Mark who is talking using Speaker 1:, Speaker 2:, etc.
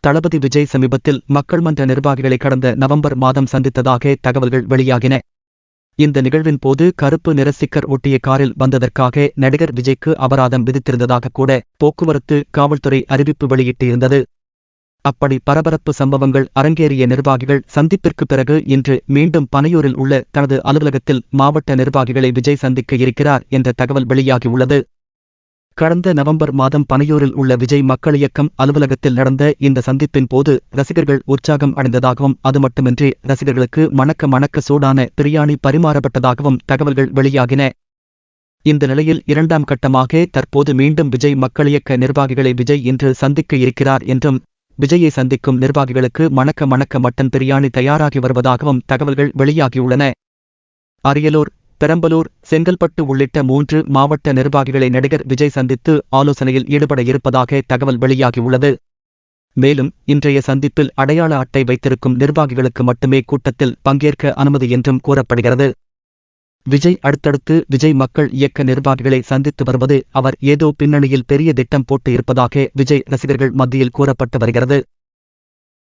Speaker 1: தளபதி விஜய் சமீபத்தில் மக்கள் மன்ற நிர்வாகிகளை கடந்த நவம்பர் மாதம் சந்தித்ததாக தகவல்கள் வெளியாகின. இந்த நிகழ்வின் போது கருப்பு நிற ஸ்டிக்கர் ஒட்டிய காரில் வந்ததற்காக நடிகர் விஜய்க்கு அபராதம் விதித்திருந்ததாக கூட போக்குவரத்து காவல்துறை அறிவிப்பு வெளியிட்டிருந்தது. அப்படி பரபரப்பு சம்பவங்கள் அரங்கேறிய நிர்வாகிகள் சந்திப்பிற்கு பிறகு இன்று மீண்டும் பனையூரில் உள்ள தனது அலுவலகத்தில் மாவட்ட நிர்வாகிகளை விஜய் சந்திக்க இருக்கிறார் என்ற தகவல் வெளியாகியுள்ளது. கடந்த நவம்பர் மாதம் பனையூரில் உள்ள விஜய் மக்கள் இயக்கம் அலுவலகத்தில் நடந்த இந்த சந்திப்பின் போது ரசிகர்கள் உற்சாகம் அடைந்ததாகவும் அது மட்டுமின்றி ரசிகர்களுக்கு மணக்க சூடான பிரியாணி பரிமாறப்பட்டதாகவும் தகவல்கள் வெளியாகின. இந்த நிலையில் இரண்டாம் கட்டமாக தற்போது மீண்டும் விஜய் மக்கள் இயக்க நிர்வாகிகளை விஜய் இன்று சந்திக்க இருக்கிறார் என்றும் விஜயை சந்திக்கும் நிர்வாகிகளுக்கு மணக்க மட்டன் பிரியாணி தயாராகி வருவதாகவும் தகவல்கள் வெளியாகியுள்ளன. அரியலூர், பெரம்பலூர், செங்கல்பட்டு உள்ளிட்ட 3 மாவட்ட நிர்வாகிகளை நடிகர் விஜய் சந்தித்து ஆலோசனையில் ஈடுபட இருப்பதாக தகவல் வெளியாகியுள்ளது. மேலும் இன்றைய சந்திப்பில் அடையாள அட்டை வைத்திருக்கும் நிர்வாகிகளுக்கு மட்டுமே கூட்டத்தில் பங்கேற்க அனுமதி என்றும் கூறப்படுகிறது. விஜய் அடுத்தடுத்து விஜய் மக்கள் இயக்க நிர்வாகிகளை சந்தித்து வருவது அவர் ஏதோ பின்னணியில் பெரிய திட்டம் போட்டு இருப்பதாக விஜய் ரசிகர்கள் மத்தியில் கூறப்பட்டு வருகிறது.